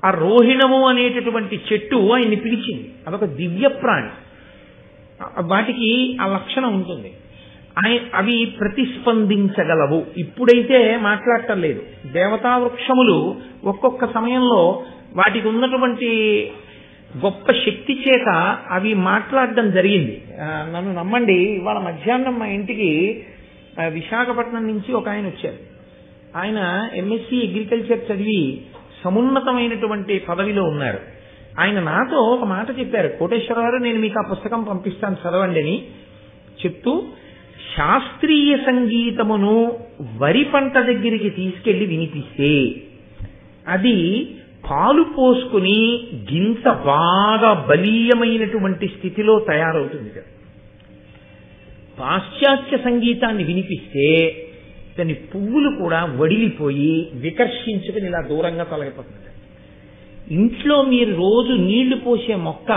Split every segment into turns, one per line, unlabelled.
ఆ రోహిణము అనేటటువంటి చెట్టు ఆయన్ని పిలిచింది. అదొక దివ్య ప్రాణి, వాటికి ఆ లక్షణం ఉంటుంది. అవి ప్రతిస్పందించగలవు. ఇప్పుడైతే మాట్లాడటం లేదు. దేవతా వృక్షములు ఒక్కొక్క సమయంలో వాటికి ఉన్నటువంటి గొప్ప శక్తి చేత అవి మాట్లాడడం జరిగింది. నన్ను నమ్మండి, ఇవాళ మధ్యాహ్నం మా ఇంటికి విశాఖపట్నం నుంచి ఒక ఆయన వచ్చారు. ఆయన ఎంఎస్సి అగ్రికల్చర్ చదివి సమున్నతమైనటువంటి పదవిలో ఉన్నారు. ఆయన నాతో ఒక మాట చెప్పారు, కోటేశ్వరరావు నేను మీకు ఆ పుస్తకం పంపిస్తాను చదవండి అని చెప్తూ, శాస్త్రీయ సంగీతమును వరి పంట దగ్గరికి తీసుకెళ్లి వినిపిస్తే అది పాలు పోసుకుని గింత బాగా బలీయమైనటువంటి స్థితిలో తయారవుతుంది. పాశ్చాత్య సంగీతాన్ని వినిపిస్తే దాని పువ్వులు కూడా వడిలిపోయి వికర్షించుకుని ఇలా దూరంగా తొలగిపోతుంది. ఇంట్లో మీరు రోజు నీళ్లు పోసే మొక్క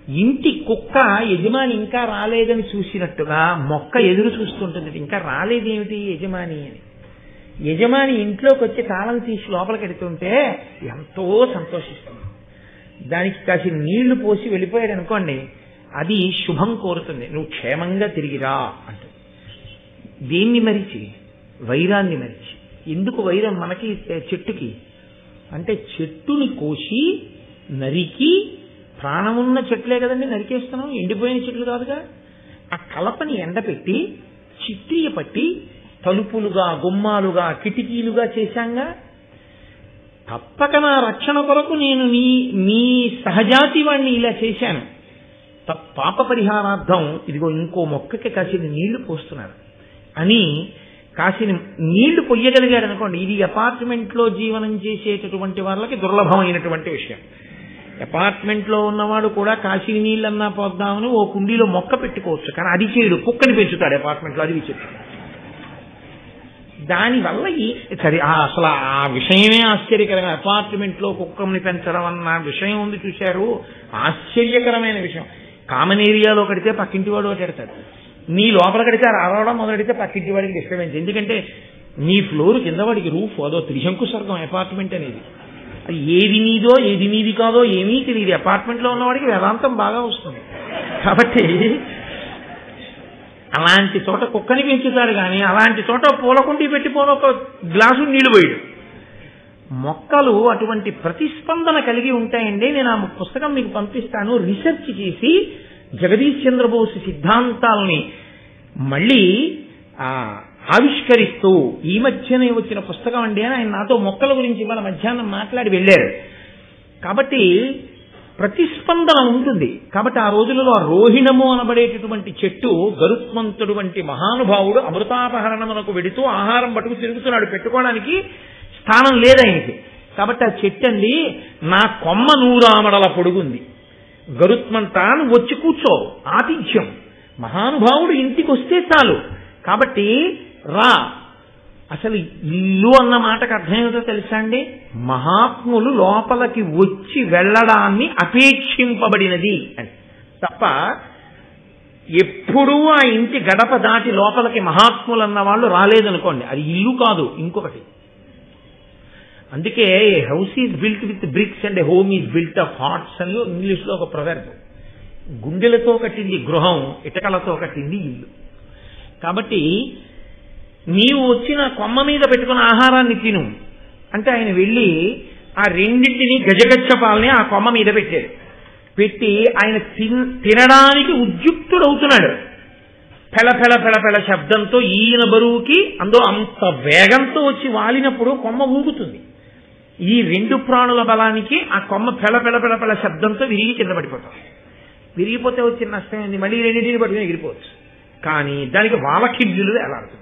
ఇంటి కుక్క యజమాని ఇంకా రాలేదని చూసినట్టుగా మొక్క ఎదురు చూస్తుంటుంది, ఇంకా రాలేదేమిటి యజమాని అని. యజమాని ఇంట్లోకి వచ్చి తాళం తీసి లోపలికి ఎడుతుంటే ఎంతో సంతోషిస్తుంది. దానికి కాసి నీళ్లు పోసి వెళ్ళిపోయాడు అనుకోండి, అది శుభం కోరుతుంది, నువ్వు క్షేమంగా తిరిగిరా అంటుంది. దేన్ని మరిచి? వైరాన్ని మరిచి. ఎందుకు వైరం మనకి చెట్టుకి అంటే, చెట్టుని కోసి నరికి, ప్రాణమున్న చెట్లే కదండి నరికేస్తున్నాం, ఎండిపోయిన చెట్లు కాదుగా. ఆ కలపని ఎండపెట్టి చిట్టియ పట్టి తలుపులుగా, గుమ్మాలుగా, కిటికీలుగా చేశాంగా. తప్పక నా రక్షణ కొరకు నేను మీ సహజాతి వాణ్ణి ఇలా చేశాను. పాప పరిహారార్థం ఇదిగో ఇంకో మొక్కకి కాసిన నీళ్లు పోస్తున్నారు అని కాసిన నీళ్లు పొయ్యగలిగాడు అనుకోండి. ఇది అపార్ట్మెంట్లో జీవనం చేసేటటువంటి వాళ్ళకి దుర్లభమైనటువంటి విషయం. అపార్ట్మెంట్లో ఉన్నవాడు కూడా కాసిన నీళ్ళన్నా పోద్దామని ఓ కుండీలో మొక్క పెట్టుకోవచ్చు, కానీ అది చేయడు, కుక్కని పెంచుతాడు అపార్ట్మెంట్లో. అది విచిత్రం. దానివల్ల సరే అసలు ఆ విషయమే ఆశ్చర్యకరమైన, అపార్ట్మెంట్లో కుక్కని పెంచడం అన్న విషయం ఉంది చూశారు, ఆశ్చర్యకరమైన విషయం. కామన్ ఏరియాలో కడితే పక్కింటి వాడు ఒకటి ఎడతాడు, నీ లోపల కడితే రావడం మొదలెడితే పక్కింటి వాడికి డిస్టర్బెన్స్. ఎందుకంటే నీ ఫ్లోర్ కింద వాడికి రూఫ్, అదో త్రిశంకు స్వర్గం అపార్ట్మెంట్ అనేది. అది ఏది నీదో ఏది నీది కాదో ఏమీ తెలియదు. అపార్ట్మెంట్లో ఉన్నవాడికి వేదాంతం బాగా వస్తుంది. కాబట్టి అలాంటి చోట కుక్కని పెంచుతాడు, కానీ అలాంటి చోట పూలకుండి పెట్టిపోను ఒక గ్లాసు నీళ్లు పోయాడు. మొక్కలు అటువంటి ప్రతిస్పందన కలిగి ఉంటాయండి. నేను ఆ పుస్తకం మీకు పంపిస్తాను. రీసెర్చ్ చేసి జగదీష్ చంద్రబోస్ సిద్ధాంతాలని మళ్ళీ ఆవిష్కరిస్తూ ఈ మధ్యనే వచ్చిన పుస్తకం అండి అని ఆయన నాతో మొక్కల గురించి మన మధ్యాహ్నం మాట్లాడి వెళ్ళారు. కాబట్టి ప్రతిస్పందన ఉంటుంది. కాబట్టి ఆ రోజులలో రోహిణము అనబడేటటువంటి చెట్టు, గరుత్మంతుడు వంటి మహానుభావుడు అమృతాపహరణమునకు వెడుతూ ఆహారం పట్టుకు తిరుగుతున్నాడు, పెట్టుకోవడానికి స్థానం లేదు ఆయనకి. కాబట్టి ఆ చెట్టు అండి, నా కొమ్మ 100 ఆమడల పొడుగుంది, గరుత్మంతా నువ్వు వచ్చి కూర్చో, ఆతిథ్యం. మహానుభావుడు ఇంటికి వస్తే చాలు, కాబట్టి రా. అసలు ఇల్లు అన్న మాటకు అర్థం ఏమిటో తెలుసా అండి? మహాత్ములు లోపలికి వచ్చి వెళ్ళడాన్ని అపేక్షింపబడినది అని తప్ప, ఎప్పుడూ ఆ ఇంటి గడప దాటి లోపలికి మహాత్ములు అన్న వాళ్ళు రాలేదనుకోండి, అది ఇల్లు కాదు, ఇంకొకటి. అందుకే house is built with bricks and home is built of hearts అని ఇంగ్లీష్లో ఒక ప్రొవర్బ్. గుండెలతో కట్టింది గృహం, ఇటకలతో కట్టింది ఇల్లు. కాబట్టి నీవు వచ్చిన కొమ్మ మీద పెట్టుకున్న ఆహారాన్ని తిను అంటే ఆయన వెళ్ళి ఆ రెండింటిని గజగచ్చపాలని ఆ కొమ్మ మీద పెట్టాడు. పెట్టి ఆయన తినడానికి ఉద్యుక్తుడవుతున్నాడు. పెళ పెళ శబ్దంతో ఈయన బరువుకి అందులో అంత వేగంతో వచ్చి వాలినప్పుడు కొమ్మ ఊగుతుంది. ఈ 2 ప్రాణుల బలానికి ఆ కొమ్మ పెళ శబ్దంతో విరిగి కింద పడిపోతాం. విరిగిపోతే వచ్చిన నష్టం ఏంది? మళ్ళీ రెండింటిని పట్టుకుని ఎగిరిపోవచ్చు. కానీ దానికి వాలకిల్యులు ఎలాడుతున్నారు.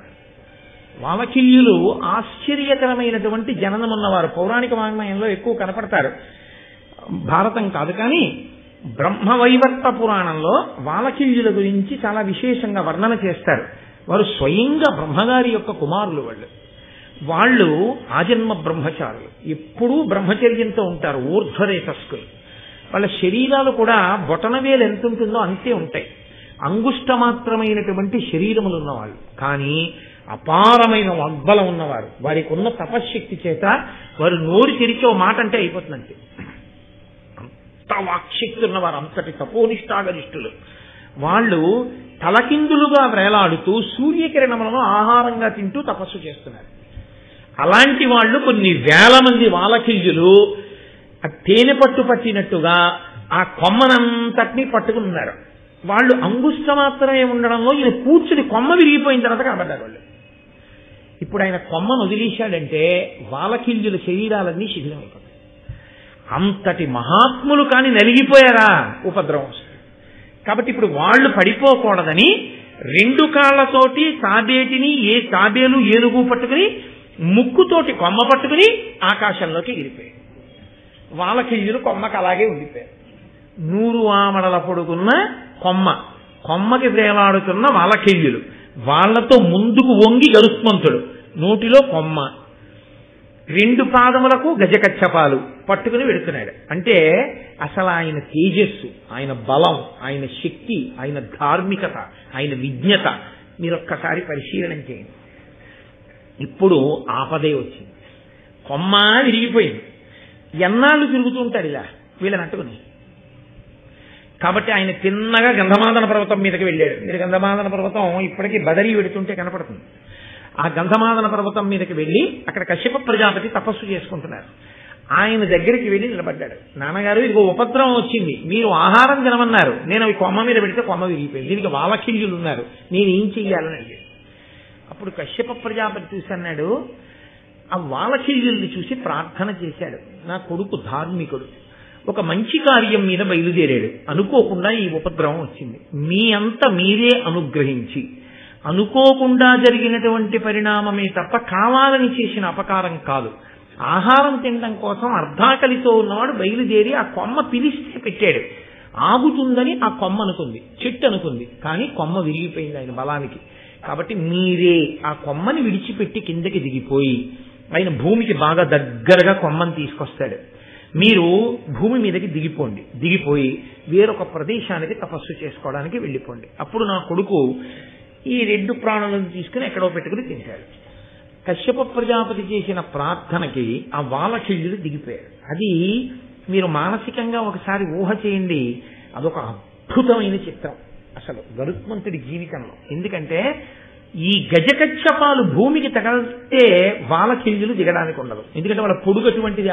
వాలకిల్యులు ఆశ్చర్యకరమైనటువంటి జననం ఉన్నవారు. పౌరాణిక వాంగ్మయంలో ఎక్కువ కనపడతారు, భారతం కాదు. కానీ బ్రహ్మవైవర్త పురాణంలో వాలకిల్యుల గురించి చాలా విశేషంగా వర్ణన చేస్తారు. వారు స్వయంగా బ్రహ్మగారి యొక్క కుమారులు. వాళ్ళు ఆజన్మ బ్రహ్మచారులు, ఎప్పుడూ బ్రహ్మచర్యంతో ఉంటారు, ఊర్ధ్వరేతస్కులు. వాళ్ళ శరీరాలు కూడా బొటనవేలు ఎంత ఉంటుందో అంతే ఉంటాయి, అంగుష్ట మాత్రమైనటువంటి శరీరములు ఉన్నవాళ్ళు. కానీ అపారమైన వాగ్బలం ఉన్నవారు. వారికి ఉన్న తపశ్శక్తి చేత వారు నోరు తెరిచి ఓ మాట అంటే అయిపోతుందంటే అంత వాక్శక్తి ఉన్నవారు, అంతటి తపోనిష్టాగరిష్ఠులు. వాళ్ళు తలకిందులుగా వేలాడుతూ సూర్యకిరణములను ఆహారంగా తింటూ తపస్సు చేస్తున్నారు. అలాంటి వాళ్ళు కొన్ని వేల మంది వాలకిల్యులు తేనె పట్టు పట్టినట్టుగా ఆ కొమ్మనంతటినీ పట్టుకుని ఉన్నారు. వాళ్ళు అంగుష్ట మాత్రమే ఉండడంలో ఈయన కూర్చుని కొమ్మ విరిగిపోయిన తర్వాత కనబడ్డారు వాళ్ళు. ఇప్పుడు ఆయన కొమ్మను వదిలేశాడంటే వాలకిల్యుల శరీరాలన్నీ శిథిలం అయిపోతాయి. అంతటి మహాత్ములు కాని నలిగిపోయారా ఉపద్రవం వస్తుంది. కాబట్టి ఇప్పుడు వాళ్ళు పడిపోకూడదని 2 కాళ్లతోటి తాబేటిని తాబేలు ఏనుగు పట్టుకుని ముక్కుతోటి కొమ్మ పట్టుకుని ఆకాశంలోకి ఎగిరిపోయారు. వాలకిల్యులు కొమ్మకి అలాగే ఉండిపోయారు. 100 ఆమడల పొడుగున్న కొమ్మకి వేలాడుతున్న వాలకిల్యులు, వాళ్లతో ముందుకు వంగి గరుత్మంతుడు, నోటిలో కొమ్మ, 2 పాదములకు గజకచ్చపాలు పట్టుకుని వెడుతున్నాడు. అంటే అసలు ఆయన తేజస్సు, ఆయన బలం, ఆయన శక్తి, ఆయన ధార్మికత, ఆయన విజ్ఞత మీరు ఒక్కసారి పరిశీలన చేయండి. ఇప్పుడు ఆపదే వచ్చింది. కొమ్మ విరిగిపోయింది. ఎన్నాళ్ళు తిరుగుతూ ఉంటాడు ఇలా వీళ్ళని అట్టుకుని. కాబట్టి ఆయన తిన్నగా గంధమాదన పర్వతం మీదకి వెళ్ళాడు. మీరు గంధమాదన పర్వతం ఇప్పటికీ బదరీ వెడుతుంటే కనపడుతుంది. ఆ గంధమాదన పర్వతం మీదకి వెళ్ళి అక్కడ కశ్యప ప్రజాపతి తపస్సు చేసుకుంటున్నారు. ఆయన దగ్గరికి వెళ్ళి నిలబడ్డాడు. నాన్నగారు, ఇదిగో ఉపద్రవం వచ్చింది, మీరు ఆహారం తినమన్నారు, నేను అవి కొమ్మ మీద పెడితే కొమ్మ విరిగిపోయింది, దీనికి వాలకిల్యులు ఉన్నారు, నేను ఏం చెయ్యాలని అడిగాడు. అప్పుడు కశ్యప ప్రజాపతి చూసన్నాడు, ఆ వాలకిల్యుల్ని చూసి ప్రార్థన చేశాడు. నా కొడుకు ధార్మికుడు, ఒక మంచి కార్యం మీద బయలుదేరాడు, అనుకోకుండా ఈ ఉపద్రవం వచ్చింది, మీ అంత మీరే అనుగ్రహించి, అనుకోకుండా జరిగినటువంటి పరిణామమే తప్ప కావాలని చేసిన అపకారం కాదు. ఆహారం తినడం కోసం అర్ధాకలితో ఉన్నవాడు బయలుదేరి ఆ కొమ్మ పిలిస్తే పెట్టాడు. ఆగుతుందని ఆ కొమ్మ అనుకుంది, చెట్టు అనుకుంది, కానీ కొమ్మ విరిగిపోయింది ఆయన బలానికి. కాబట్టి మీరే ఆ కొమ్మని విడిచిపెట్టి కిందకి దిగిపోయి ఆయన భూమికి బాగా దగ్గరగా కొమ్మని తీసుకొస్తాడు. మీరు భూమి మీదకి దిగిపోండి, దిగిపోయి వేరొక ప్రదేశానికి తపస్సు చేసుకోవడానికి వెళ్ళిపోండి. అప్పుడు నా కొడుకు ఈ 2 ప్రాణులను తీసుకుని ఎక్కడో పెట్టుకుని తింటాడు. కశ్యప ప్రజాపతి చేసిన ప్రార్థనకి ఆ వాలకిల్యులు దిగిపోయారు. అది మీరు మానసికంగా ఒకసారి ఊహ చేయండి. అదొక అద్భుతమైన చిత్రం అసలు గరుత్మంతుడి జీవితంలో. ఎందుకంటే ఈ గజకచ్చపాలు భూమికి తగలితే వాలకిల్యులు దిగడానికి ఉండదు. ఎందుకంటే వాళ్ళ పొడుగు అటువంటిది,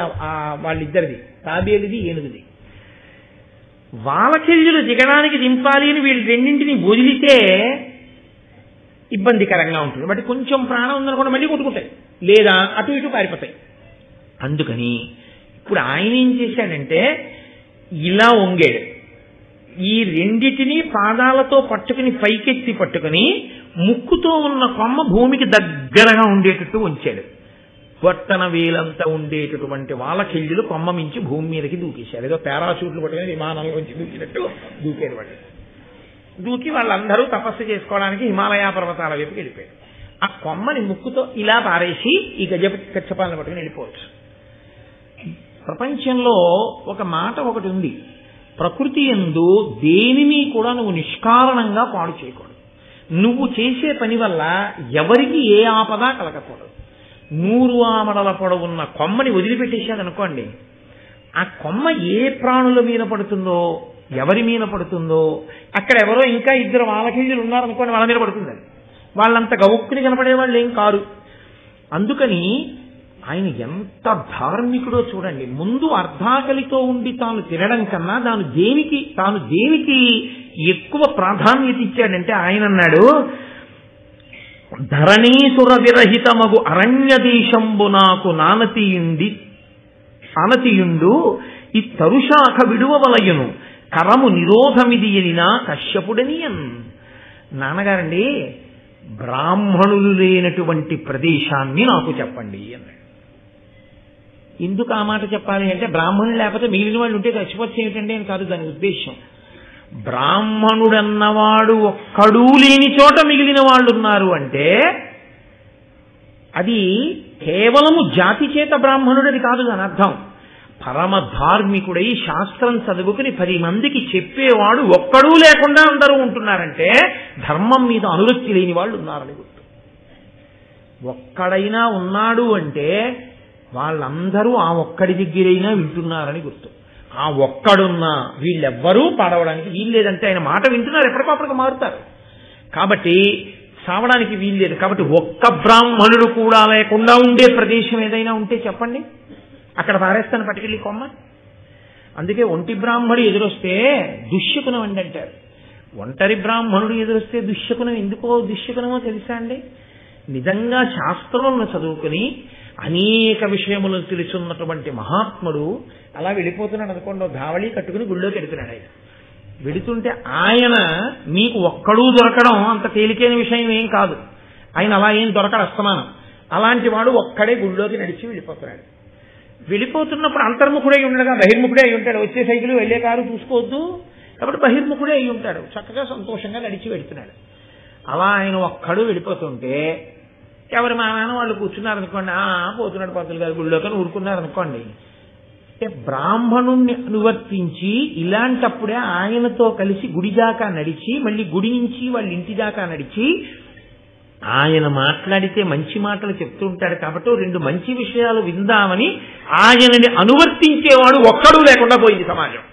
వాళ్ళిద్దరిది, తాబేలుది ఏనుగుది. వాలకిల్యులు దిగడానికి దింపాలి అని వీళ్ళు రెండింటిని వదిలితే ఇబ్బందికరంగా ఉంటుంది. బట్ కొంచెం ప్రాణం ఉందనుకోండి మళ్ళీ కొట్టుకుంటాయి, లేదా అటు ఇటు పారిపోతాయి. అందుకని ఇప్పుడు ఆయన ఏం చేశాడంటే ఇలా వంగాడు, ఈ రెండిటిని పాదాలతో పట్టుకుని పైకెత్తి పట్టుకుని ముక్కుతో ఉన్న కొమ్మ భూమికి దగ్గరగా ఉండేటట్టు ఉంచాడు. బొట్టన వేలంతా ఉండేటటువంటి వాలకిల్యులు కొమ్మ మించి భూమి మీదకి దూకేశారు. ఏదో పారాషూట్లు పట్టుకుని విమానంలోంచి దూకినట్టు దూకారు వాళ్ళు. దూకి వాళ్ళందరూ తపస్సు చేసుకోవడానికి హిమాలయ పర్వతాల వైపుకి వెళ్ళిపోయారు. ఆ కొమ్మని ముక్కుతో ఇలా పారేసి ఈ గజకచ్చపాలను పట్టుకుని వెళ్ళిపోవచ్చు. ప్రపంచంలో ఒక మాట ఒకటి ఉంది, ప్రకృతి యందు దేనిని కూడా నువ్వు నిష్కారణంగా పాడు చేయకూడదు. నువ్వు చేసే పని వల్ల ఎవరికి ఏ ఆపద కలగకూడదు. 100 ఆమడల పొడవున్న కొమ్మని వదిలిపెట్టేశాదనుకోండి, ఆ కొమ్మ ఏ ప్రాణుల మీద పడుతుందో, ఎవరి మీద పడుతుందో, అక్కడ ఎవరో ఇంకా 2 వాలకిల్యులు ఉన్నారనుకోండి, వాళ్ళ మీద పడుతుందని. వాళ్ళంత గవుక్కుని కనపడే వాళ్ళు ఏం కారు. అందుకని ఆయన ఎంత ధార్మికుడో చూడండి. ముందు అర్ధాకలితో ఉండి తాను తినడం కన్నా తాను దేనికి ఎక్కువ ప్రాధాన్యత ఇచ్చాడంటే ఆయన అన్నాడు, ధరణీసుర విరహితమగు అరణ్య దేశంబు నాకు ఆనతియుండు ఈ తరుశాఖ విడువవలయును కరము నిరోధమిది ఎనినా కశ్యపుడనియన్. నాన్నగారండి, బ్రాహ్మణులు లేనటువంటి ప్రదేశాన్ని నాకు చెప్పండి అన్నాడు. ఎందుకు ఆ మాట చెప్పాలి అంటే, బ్రాహ్మణులు లేకపోతే మిగిలిన వాళ్ళు ఉంటే చచ్చిపోవచ్చు ఏమిటండి అని కాదు దాని ఉద్దేశం. బ్రాహ్మణుడన్నవాడు ఒక్కడూ లేని చోట మిగిలిన వాళ్ళు ఉన్నారు అంటే అది కేవలము జాతి చేత బ్రాహ్మణుడని కాదు దాని అర్థం. పరమ ధార్మికుడై శాస్త్రం చదువుకుని 10 మందికి చెప్పేవాడు ఒక్కడూ లేకుండా అందరూ ఉంటున్నారంటే ధర్మం మీద అనురక్తి లేని వాళ్ళు ఉన్నారని గుర్తు. ఒక్కడైనా ఉన్నాడు అంటే వాళ్ళందరూ ఆ ఒక్కడి దగ్గరైనా వింటున్నారని గుర్తు. ఆ ఒక్కడున్నా వీళ్ళెవ్వరూ పాడవడానికి వీల్లేదంటే ఆయన మాట వింటున్నారు, ఎప్పటికప్పటికి మారుతారు. కాబట్టి సావడానికి వీల్లేదు. కాబట్టి ఒక్క బ్రాహ్మణుడు కూడా లేకుండా ఉండే ప్రదేశం ఏదైనా ఉంటే చెప్పండి, అక్కడ పారేస్తాను పట్టుకెళ్ళి కొమ్మ. అందుకే ఒంటి బ్రాహ్మణుడు ఎదురొస్తే దుశ్శకునం అండి అంటారు. ఒంటరి బ్రాహ్మణుడు ఎదురొస్తే దుశ్శకునం ఎందుకో దుశ్శకునమో తెలుసా అండి? నిజంగా శాస్త్రములను చదువుకుని అనేక విషయములను తెలుసున్నటువంటి మహాత్ముడు అలా వెళ్ళిపోతున్నాడు అనుకోండి, ధావళి కట్టుకుని గుళ్ళోకి వెడుతున్నాడు. ఆయన వెడుతుంటే ఆయన మీకు ఒక్కడూ దొరకడం అంత తేలికైన విషయం ఏం కాదు. ఆయన అలా ఏం దొరకడు అస్తమానం. అలాంటి వాడు ఒక్కడే గుళ్ళోకి నడిచి వెళ్ళిపోతున్నాడు. వెళ్ళిపోతున్నప్పుడు అంతర్ముఖుడై ఉండగా బహిర్ముఖుడే అయి ఉంటాడు. వచ్చే సైకిల్ వెళ్ళే కారు చూసుకోవద్దు కాబట్టి బహిర్ముఖుడే అయి ఉంటాడు. చక్కగా సంతోషంగా నడిచి వెడుతున్నాడు. అలా ఆయన ఒక్కడు వెళ్ళిపోతుంటే ఎవరి మా నాన్న వాళ్ళు కూర్చున్నారనుకోండి, పోతున్నాడు పంతులు గారు గుళ్ళోకి ఊరుకున్నారనుకోండి. అంటే బ్రాహ్మణుణ్ణి అనువర్తించి ఇలాంటప్పుడే ఆయనతో కలిసి గుడి దాకా నడిచి మళ్ళీ గుడి నుంచి వాళ్ళ ఇంటి దాకా నడిచి ఆయన మాట్లాడితే మంచి మాటలు చెప్తూ ఉంటాడు కాబట్టి రెండు మంచి విషయాలు విందామని ఆయనని అనువర్తించేవాడు ఒక్కడూ లేకుండా పోయింది సమాజం.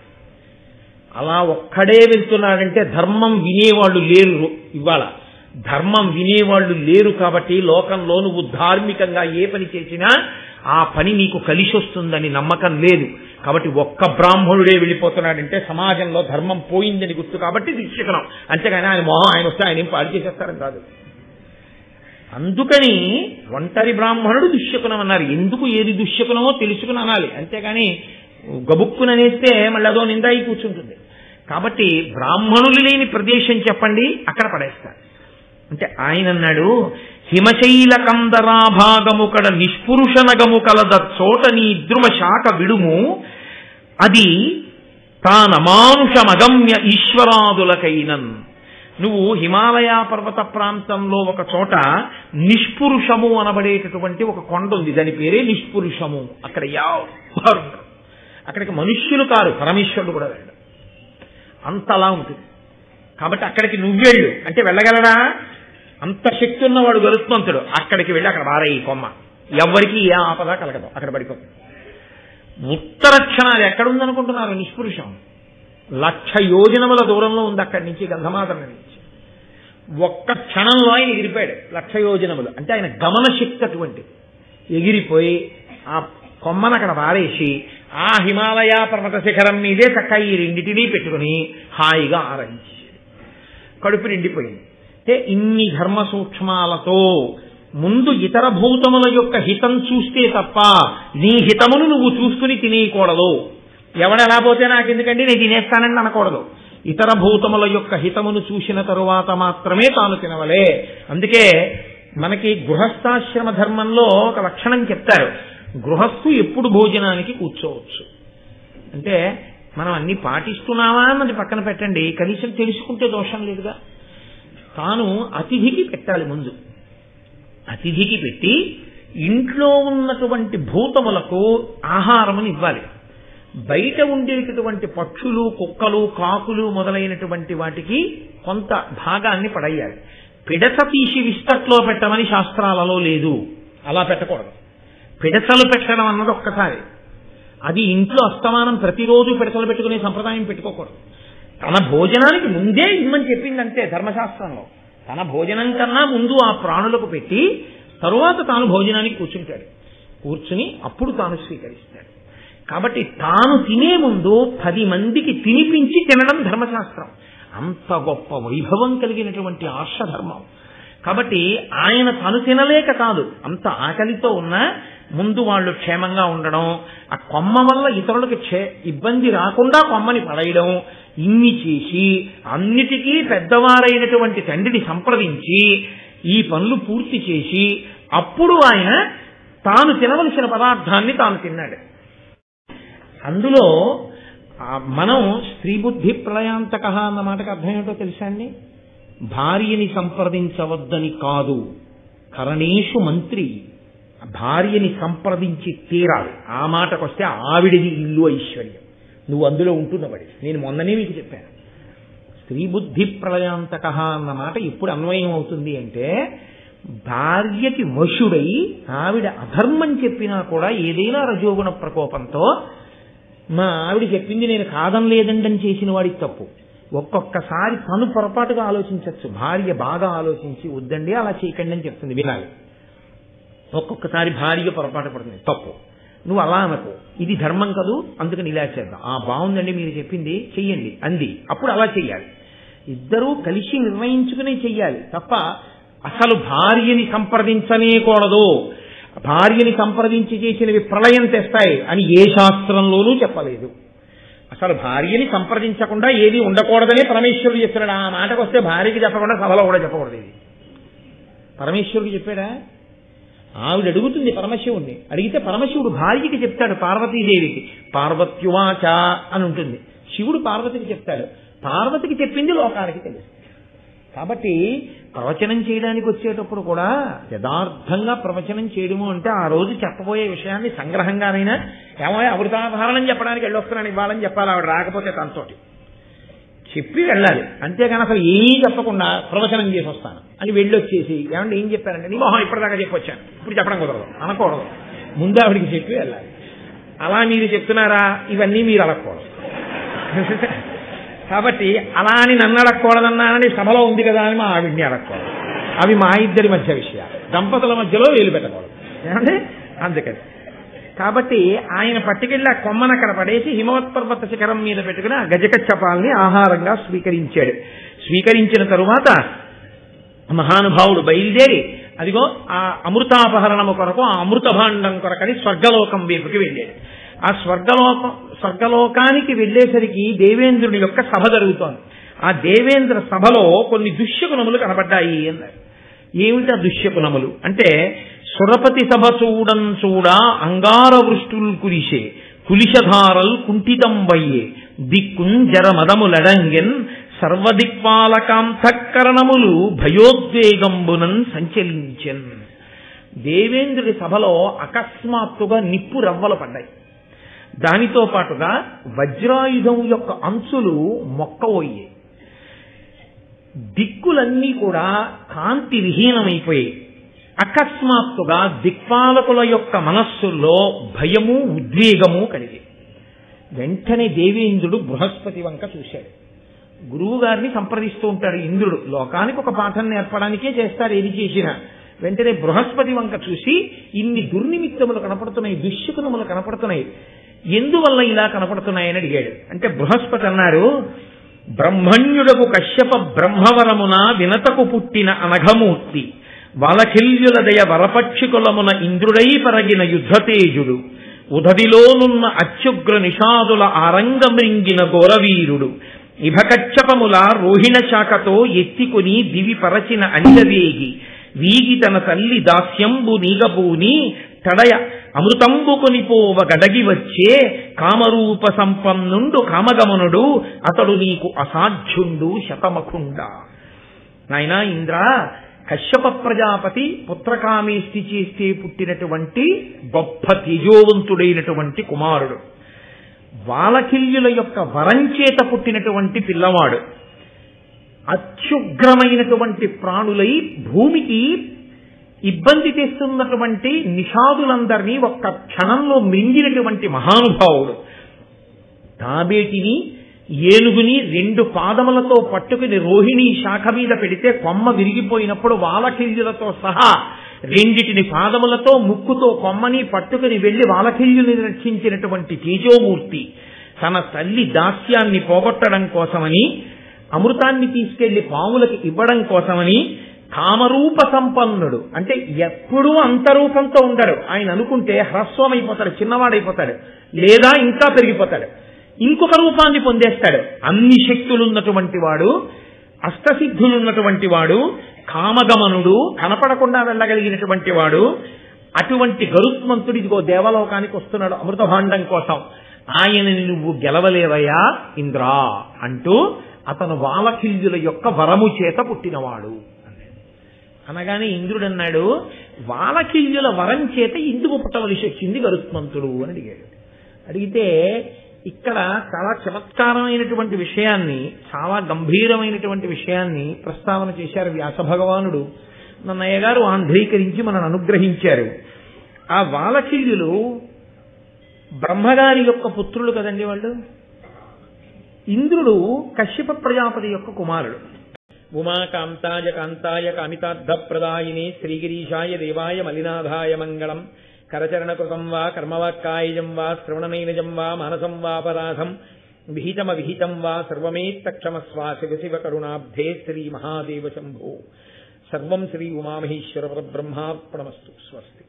అలా ఒక్కడే వెళ్తున్నాడంటే ధర్మం వినేవాళ్ళు లేరు. ఇవాళ ధర్మం వినేవాళ్ళు లేరు కాబట్టి లోకంలో నువ్వు ధార్మికంగా ఏ పని చేసినా ఆ పని నీకు కలిసి వస్తుందని నమ్మకం లేదు. కాబట్టి ఒక్క బ్రాహ్మణుడే వెళ్ళిపోతున్నాడంటే సమాజంలో ధర్మం పోయిందని గుర్తు కాబట్టి దుశ్శకునం. అంతేగాని ఆయన మొహం ఆయన వస్తే ఆయన ఏం పాడు చేసేస్తారని కాదు. అందుకని ఒంటరి బ్రాహ్మణుడు దుశ్శకునం అన్నారు. ఎందుకు ఏది దుశ్శకునమో తెలుసుకుని అనాలి, అంతేగాని గబుక్కుననేస్తే మళ్ళీ అదో నిందాయి కూర్చుంటుంది. కాబట్టి బ్రాహ్మణులు లేని ప్రదేశం చెప్పండి, అక్కడ పడేస్తారు. అంటే ఆయన అన్నాడు, హిమశైల కందరాభాగము కడ నిష్పురుషనగము కలద చోట నీ ద్రుమ శాఖ విడుము అది తానమానుషమగమ్య ఈశ్వరాదులకైనన్. నువ్వు హిమాలయ పర్వత ప్రాంతంలో ఒక చోట నిష్పురుషము అనబడేటటువంటి ఒక కొండ ఉంది, దాని పేరే నిష్పురుషము. అక్కడ ఎవరు అక్కడికి మనుష్యులు కారు, పరమేశ్వరుడు కూడా వెళ్ళడు, అంతలా ఉంటుంది. కాబట్టి అక్కడికి నువ్వెళ్ళు అంటే వెళ్ళగలడా? అంత శక్తి ఉన్నవాడు గరుత్మంతుడు. అక్కడికి వెళ్ళి అక్కడ బారయ్యి కొమ్మ, ఎవరికి ఏ ఆపద కలగదు, అక్కడ పడిపోతుంది. ఉత్తర క్షణాలు ఎక్కడుందనుకుంటున్నారు? నిష్పురుషం 1,00,000 యోజనముల దూరంలో ఉంది అక్కడి నుంచి, గంధమాదన నుంచి. ఒక్క క్షణంలో ఆయన ఎగిరిపోయాడు 1,00,000 యోజనములు. అంటే ఆయన గమన శక్తి అటువంటి. ఎగిరిపోయి ఆ కొమ్మను అక్కడ వారేసి ఆ హిమాలయ పర్వత శిఖరం మీదే చక్క ఈ రెండింటినీ పెట్టుకుని హాయిగా ఆరంభించాడు. కడుపు నిండిపోయింది. అంటే ఇన్ని ధర్మ సూక్ష్మాలతో ముందు ఇతర భూతముల యొక్క హితం చూస్తే తప్ప నీ హితమును నువ్వు చూసుకుని తినేయకూడదు. ఎవడెలా పోతే నాకు ఎందుకంటే నేను తినేస్తానని అనకూడదు. ఇతర భూతముల యొక్క హితమును చూసిన తరువాత మాత్రమే తాను తినవలే. అందుకే మనకి గృహస్థాశ్రమ ధర్మంలో ఒక లక్షణం చెప్తారు, గృహస్థు ఎప్పుడు భోజనానికి కూర్చోవచ్చు. అంటే మనం అన్ని పాటిస్తున్నామా అన్నది పక్కన పెట్టండి, కనీసం తెలుసుకుంటే దోషం లేదుగా. తాను అతిథికి పెట్టాలి ముందు. అతిథికి పెట్టి ఇంట్లో ఉన్నటువంటి భూతములకు ఆహారమును ఇవ్వాలి. బయట ఉండేటటువంటి పక్షులు, కుక్కలు, కాకులు మొదలైనటువంటి వాటికి కొంత భాగాన్ని పడేయాలి. పిడత తీసి విస్తట్లో పెట్టమని శాస్త్రాలలో లేదు, అలా పెట్టకూడదు. పిడతలు పెట్టడం అన్నది ఒక్కసారి, అది ఇంట్లో అస్తమానం ప్రతిరోజు పిడతలు పెట్టుకునే సంప్రదాయం పెట్టుకోకూడదు. తన భోజనానికి ముందే ఇమ్మని చెప్పిందంటే ధర్మశాస్త్రంలో. తన భోజనం కన్నా ముందు ఆ ప్రాణులకు పెట్టి తరువాత తాను భోజనానికి కూర్చుంటాడు. కూర్చుని అప్పుడు తాను స్వీకరిస్తాడు. కాబట్టి తాను తినే ముందు 10 మందికి తినిపించి తినడం ధర్మశాస్త్రం. అంత గొప్ప వైభవం కలిగినటువంటి ఆర్షధర్మం. కాబట్టి ఆయన తను తినలేక కాదు, అంత ఆకలితో ఉన్నా ముందు వాళ్ళు క్షేమంగా ఉండడం, ఆ కొమ్మ వల్ల ఇతరులకు ఇబ్బంది రాకుండా కొమ్మని పడేయడం, ఇన్ని చేసి అన్నిటికీ పెద్దవారైనటువంటి తండ్రిని సంప్రదించి ఈ పనులు పూర్తి చేసి అప్పుడు ఆయన తాను తినవలసిన పదార్థాన్ని తాను తిన్నాడు. అందులో మనం స్త్రీ బుద్ధి ప్రళయాంతక అన్న మాటకు అర్థం ఏంటో తెలుసా అండి? భార్యని సంప్రదించవద్దని కాదు, కరణేషు మంత్రి, భార్యని సంప్రదించి తీరాలి. ఆ మాటకొస్తే ఆవిడిది ఇల్లు ఐశ్వర్యం, నువ్వు అందులో ఉంటున్నవాడి. నేను మొన్ననే మీకు చెప్పాను, స్త్రీ బుద్ధి ప్రళయాంతక అన్న మాట ఎప్పుడు అన్వయం అవుతుంది అంటే భార్యకి వశుడై ఆవిడ అధర్మం చెప్పినా కూడా ఏదైనా రజోగుణ ప్రకోపంతో మా ఆవిడ చెప్పింది నేను కాదనలేదండని చేసిన వాడికి తప్పు. ఒక్కొక్కసారి తను పొరపాటుగా ఆలోచించవచ్చు, భార్య బాగా ఆలోచించి వద్దండి అలా చేయకండి అని చెప్తుంది, వినాలి. ఒక్కొక్కసారి భార్య పొరపాటు పడుతుంది, తప్పు, నువ్వు అలా అనకు, ఇది ధర్మం కదూ అందుకని ఇలా చేద్దాం, బాగుందండి మీరు చెప్పింది చెయ్యండి అంది, అప్పుడు అలా చెయ్యాలి. ఇద్దరూ కలిసి నిర్ణయించుకునే చెయ్యాలి తప్ప అసలు భార్యని సంప్రదించనేకూడదు, భార్యని సంప్రదించి చేసినవి ప్రళయం తెస్తాయి అని ఏ శాస్త్రంలోనూ చెప్పలేదు. అసలు భార్యని సంప్రదించకుండా ఏది ఉండకూడదని పరమేశ్వరుడు చెప్పాడు. ఆ మాటకు వస్తే భార్యకి చెప్పకుండా సభలో కూడా చెప్పకూడదు. ఇది పరమేశ్వరుడు చెప్పాడా? ఆవిడ అడుగుతుంది పరమశివుణ్ణి, అడిగితే పరమశివుడు భార్యకి చెప్తాడు, పార్వతీదేవికి. పార్వత్యువాచ అని ఉంటుంది, శివుడు పార్వతికి చెప్తాడు, పార్వతికి చెప్పింది లోకానికి తెలుసు. కాబట్టి ప్రవచనం చేయడానికి వచ్చేటప్పుడు కూడా యథార్థంగా ప్రవచనం చేయడము అంటే ఆ రోజు చెప్పబోయే విషయాన్ని సంగ్రహంగానైనా ఏమో అమృతాభారణం చెప్పడానికి వెళ్ళొస్తున్నాను ఇవ్వాలని చెప్పాలి, ఆవిడ రాకపోతే తనతోటి చెప్పి వెళ్ళాలి. అంతేగాని అసలు ఏమీ చెప్పకుండా ప్రవచనం చేసి వస్తాను అని వెళ్ళొచ్చేసి ఏమంటే ఏం చెప్పారంటే నీ మొహం ఇప్పటిదాకా చెప్పొచ్చాను ఇప్పుడు చెప్పడం కుదరదు అనకూడదు, ముందు ఆవిడికి చెప్పి వెళ్ళాలి. అలా మీరు చెప్తున్నారా, ఇవన్నీ మీరు అడగకూడదు. కాబట్టి అలా అని నన్ను అడగకూడదన్నానని సభలో ఉంది కదా అని మా ఆవిడ్ని అడగకూడదు. అవి మా ఇద్దరి మధ్య విషయాలు, దంపతుల మధ్యలో వేలు పెట్టకూడదు. ఏమంటే అందుకని కాబట్టి ఆయన పట్టుకెళ్ళి ఆ కొమ్మను అక్కడ పడేసి హిమవత్ పర్వత శిఖరం మీద పెట్టుకుని ఆ గజకచ్చపాల్ని ఆహారంగా స్వీకరించాడు. స్వీకరించిన తరువాత మహానుభావుడు బయలుదేరి అదిగో ఆ అమృతాపహరణము కొరకు, ఆ అమృత భాండం కొరకని స్వర్గలోకం వైపుకి వెళ్ళాడు. ఆ స్వర్గలోకానికి వెళ్ళేసరికి దేవేంద్రుని యొక్క సభ జరుగుతోంది. ఆ దేవేంద్ర సభలో కొన్ని దుష్యగుణములు కనబడ్డాయి అన్నారు. ఏమిటా దుష్యగుణములు అంటే, సురపతి సభ చూడం చూడా అంగార వృష్టులు కురిసే కులిశధారల్ కుంఠితం వయ్యే దిక్కున్ జర మదములడంగెన్ సర్వదిక్పాలకాంతఃకరణములు భయోద్వేగంబునన్ సంచలించెన్. దేవేంద్రుడి సభలో అకస్మాత్తుగా నిప్పు రవ్వలు పడ్డాయి. దానితో పాటుగా వజ్రాయుధం యొక్క అంచులు మొక్కవోయ్యాయి. దిక్కులన్నీ కూడా కాంతి విహీనమైపోయాయి. అకస్మాత్తుగా దిక్పాలకుల యొక్క మనస్సుల్లో భయము ఉద్వేగము కలిగి వెంటనే దేవేంద్రుడు బృహస్పతి వంక చూశాడు. గురువు గారిని సంప్రదిస్తూ ఉంటాడు ఇంద్రుడు, లోకానికి ఒక పాఠం నేర్పడానికే చేస్తాడు ఏది చేసినా. వెంటనే బృహస్పతి వంక చూసి ఇన్ని దుర్నిమిత్తములు కనపడుతున్నాయి, దుష్యగుణములు కనపడుతున్నాయి, ఎందువల్ల ఇలా కనపడుతున్నాయని అడిగాడు. అంటే బృహస్పతి అన్నారు, బ్రహ్మణ్యుడకు కశ్యప బ్రహ్మవరమున వినతకు పుట్టిన అనఘమూర్తి వలఖిల్యుల దయ వరపక్షికులమున ఇంద్రుడై పరగిన యుద్ధతేజుడు ఉదదిలోనున్న అత్యుగ్ర నిషాదుల ఆరంగమృంగిన ఘోరవీరుడు ఇభకచ్చపముల రోహిణ శాఖతో ఎత్తికొని దివి పరచిన అంజవేగి వీగి తన తల్లి దాస్యంబు నీగబూని తడయ అమృతంబు కొనిపోవ గడగి వచ్చే కామరూప సంపన్నుండు కామగమనుడు అతడు నీకు అసాధ్యుండు శతమఖుండ. నాయనా ఇంద్ర, కశ్యప ప్రజాపతి పుత్రకామేష్టి చేస్తే పుట్టినటువంటి గొప్ప తేజోవంతుడైనటువంటి కుమారుడు, వాలకిల్యుల యొక్క వరంచేత పుట్టినటువంటి పిల్లవాడు, అత్యుగ్రమైనటువంటి ప్రాణులై భూమికి ఇబ్బంది తెస్తున్నటువంటి నిషాదులందరినీ ఒక్క క్షణంలో మింగినటువంటి మహానుభావుడు, తాబేటిని ఏనుగుని 2 పాదములతో పట్టుకుని రోహిణి శాఖ మీద పెడితే కొమ్మ విరిగిపోయినప్పుడు వాలకిల్యులతో సహా 2 పాదములతో ముక్కుతో కొమ్మని పట్టుకుని వెళ్లి వాలకిల్యుని రక్షించినటువంటి తేజోమూర్తి, తన తల్లి దాస్యాన్ని పోగొట్టడం కోసమని అమృతాన్ని తీసుకెళ్లి పాములకు ఇవ్వడం కోసమని కామరూప సంపన్నుడు, అంటే ఎప్పుడూ అంతరూపంతో ఉండడు. ఆయన అనుకుంటే హ్రస్వమైపోతాడు, చిన్నవాడైపోతాడు, లేదా ఇంకా పెరిగిపోతాడు, ఇంకొక రూపాన్ని పొందేస్తాడు. అన్ని శక్తులున్నటువంటి వాడు, అష్టసిద్ధులున్నటువంటి వాడు, కామగమనుడు, కనపడకుండా వెళ్ళగలిగినటువంటి వాడు, అటువంటి గరుత్మంతుడు ఇదిగో దేవలోకానికి వస్తున్నాడు అమృత భాండం కోసం. ఆయనని నువ్వు గెలవలేవయ్యా ఇంద్రా అంటూ అతను వాలకిల్యుల యొక్క వరము చేత పుట్టినవాడు అనగానే ఇంద్రుడు అన్నాడు, వాలకిల్యుల వరం చేత ఎందుకు పుట్టవలసి వచ్చింది గరుత్మంతుడు అని అడిగాడు. అడిగితే ఇక్కడ చాలా చమత్కారమైనటువంటి విషయాన్ని, చాలా గంభీరమైనటువంటి విషయాన్ని ప్రస్తావన చేశారు వ్యాస భగవానుడు. నన్నయ్య గారు ఆంధ్రీకరించి మనల్ని అనుగ్రహించారు. ఆ వాలకిల్యులు బ్రహ్మగారి యొక్క పుత్రులు కదండి వాళ్ళు. ఇంద్రుడు కశ్యప ప్రజాపతి యొక్క కుమారుడు. ఉమాకాంతాయ కాంతాయ కామితార్థప్రదాయినే శ్రీగిరీశాయ దేవాయ మలినాథాయ మంగళం. కరచరణకృతం వా కర్మవాక్కాయజం వా శ్రవణనైనజం వా మానసం వాపరాధం విహితమవిహితం వా సర్వమేత్తక్షమస్వా శివ శివ కరుణాబ్ధే శ్రీ మహాదేవ శంభో. సర్వం శ్రీ ఉమామహేశ్వర పరబ్రహ్మార్పణమస్తు. స్వస్తి.